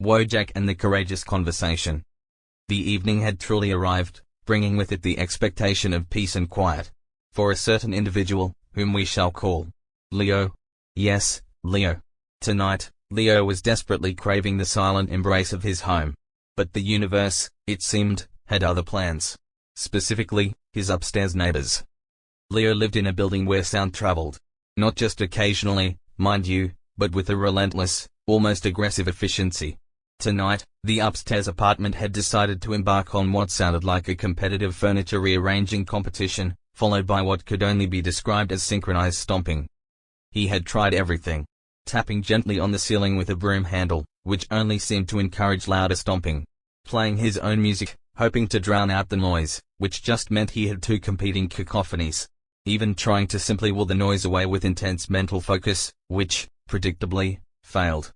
Wojak and the courageous conversation. The evening had truly arrived, bringing with it the expectation of peace and quiet. For a certain individual, whom we shall call Leo. Yes, Leo. Tonight, Leo was desperately craving the silent embrace of his home. But the universe, it seemed, had other plans. Specifically, his upstairs neighbors. Leo lived in a building where sound traveled. Not just occasionally, mind you, but with a relentless, almost aggressive efficiency. Tonight, the upstairs apartment had decided to embark on what sounded like a competitive furniture rearranging competition, followed by what could only be described as synchronized stomping. He had tried everything. Tapping gently on the ceiling with a broom handle, which only seemed to encourage louder stomping. Playing his own music, hoping to drown out the noise, which just meant he had two competing cacophonies. Even trying to simply will the noise away with intense mental focus, which, predictably, failed.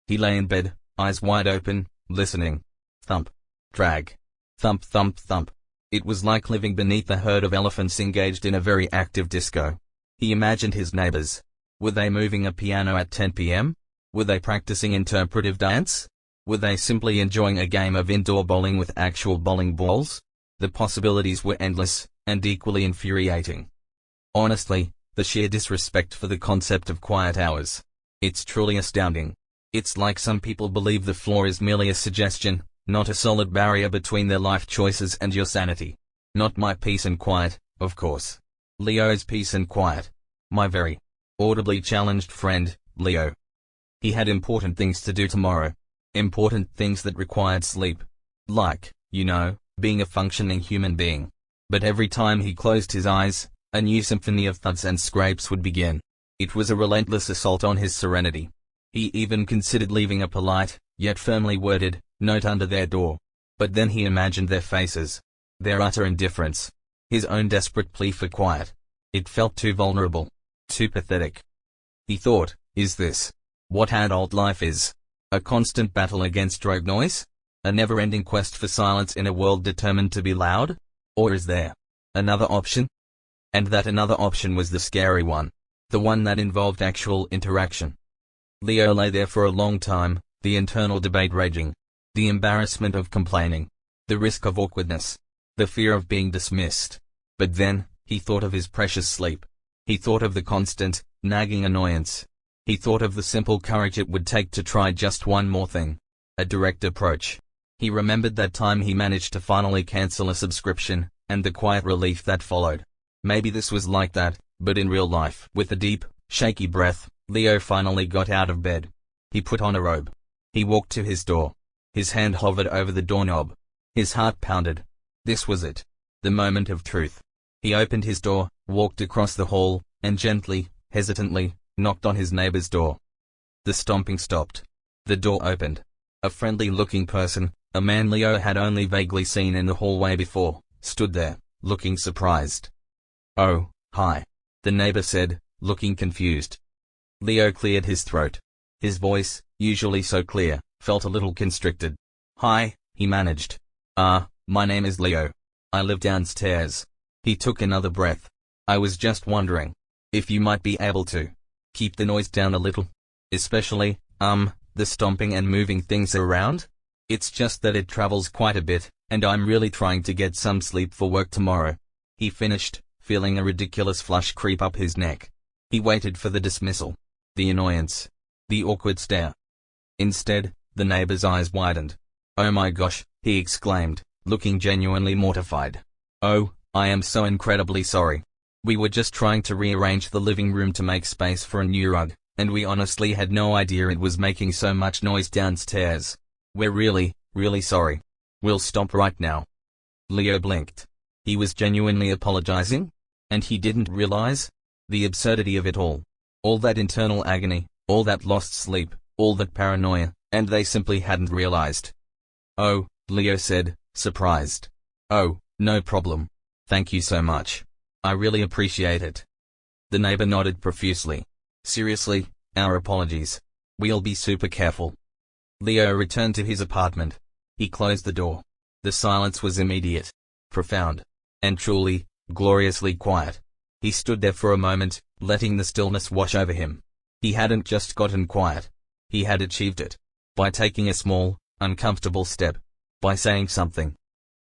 He lay in bed, eyes wide open, listening. Thump. Drag. Thump thump thump. It was like living beneath a herd of elephants engaged in a very active disco. He imagined his neighbors. Were they moving a piano at 10 p.m.? Were they practicing interpretive dance? Were they simply enjoying a game of indoor bowling with actual bowling balls? The possibilities were endless, and equally infuriating. Honestly, the sheer disrespect for the concept of quiet hours. It's truly astounding. It's like some people believe the floor is merely a suggestion, not a solid barrier between their life choices and your sanity. Not my peace and quiet, of course. Leo's peace and quiet. My very audibly challenged friend, Leo. He had important things to do tomorrow. Important things that required sleep. Like, you know, being a functioning human being. But every time he closed his eyes, a new symphony of thuds and scrapes would begin. It was a relentless assault on his serenity. He even considered leaving a polite, yet firmly worded, note under their door. But then he imagined their faces. Their utter indifference. His own desperate plea for quiet. It felt too vulnerable. Too pathetic. He thought, is this what adult life is? A constant battle against rogue noise? A never-ending quest for silence in a world determined to be loud? Or is there another option? And that another option was the scary one. The one that involved actual interaction. Leo lay there for a long time, the internal debate raging. The embarrassment of complaining. The risk of awkwardness. The fear of being dismissed. But then, he thought of his precious sleep. He thought of the constant, nagging annoyance. He thought of the simple courage it would take to try just one more thing. A direct approach. He remembered that time he managed to finally cancel a subscription, and the quiet relief that followed. Maybe this was like that, but in real life. With a deep, shaky breath, Leo finally got out of bed. He put on a robe. He walked to his door. His hand hovered over the doorknob. His heart pounded. This was it. The moment of truth. He opened his door, walked across the hall, and gently, hesitantly, knocked on his neighbor's door. The stomping stopped. The door opened. A friendly-looking person, a man Leo had only vaguely seen in the hallway before, stood there, looking surprised. "Oh, hi," the neighbor said, looking confused. Leo cleared his throat. His voice, usually so clear, felt a little constricted. "Hi," he managed. My name is Leo. I live downstairs." He took another breath. "I was just wondering if you might be able to keep the noise down a little. Especially, the stomping and moving things around. It's just that it travels quite a bit, and I'm really trying to get some sleep for work tomorrow." He finished, feeling a ridiculous flush creep up his neck. He waited for the dismissal. The annoyance. The awkward stare. Instead, the neighbor's eyes widened. "Oh my gosh," he exclaimed, looking genuinely mortified. "Oh, I am so incredibly sorry. We were just trying to rearrange the living room to make space for a new rug, and we honestly had no idea it was making so much noise downstairs. We're really, really sorry. We'll stop right now." Leo blinked. He was genuinely apologizing? And he didn't realize the absurdity of it all. All that internal agony, all that lost sleep, all that paranoia, and they simply hadn't realized. "Oh," Leo said, surprised. "Oh, no problem. Thank you so much. I really appreciate it." The neighbor nodded profusely. "Seriously, our apologies. We'll be super careful." Leo returned to his apartment. He closed the door. The silence was immediate, profound, and truly, gloriously quiet. He stood there for a moment, letting the stillness wash over him. He hadn't just gotten quiet. He had achieved it. by taking a small, uncomfortable step, by saying something.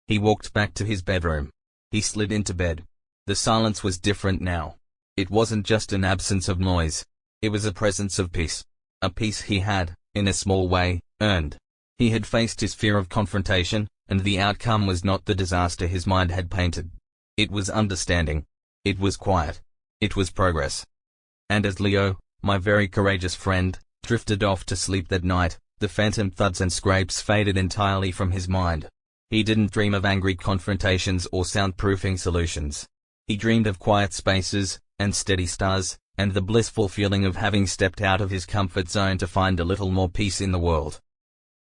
He walked back to his bedroom. He slid into bed. The silence was different now. It wasn't just an absence of noise. It was a presence of peace. A peace he had, in a small way, earned. He had faced his fear of confrontation, and the outcome was not the disaster his mind had painted. It was understanding. It was quiet. It was progress. And as Leo, my very courageous friend, drifted off to sleep that night, the phantom thuds and scrapes faded entirely from his mind. He didn't dream of angry confrontations or soundproofing solutions. He dreamed of quiet spaces, and steady stars, and the blissful feeling of having stepped out of his comfort zone to find a little more peace in the world.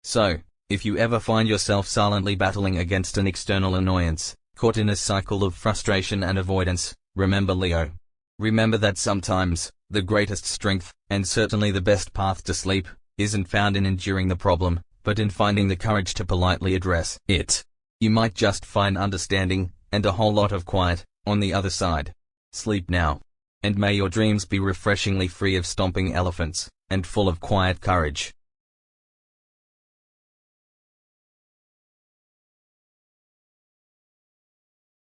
So, if you ever find yourself silently battling against an external annoyance, caught in a cycle of frustration and avoidance, remember Leo. Remember that sometimes, the greatest strength, and certainly the best path to sleep, isn't found in enduring the problem, but in finding the courage to politely address it. You might just find understanding, and a whole lot of quiet, on the other side. Sleep now. And may your dreams be refreshingly free of stomping elephants, and full of quiet courage.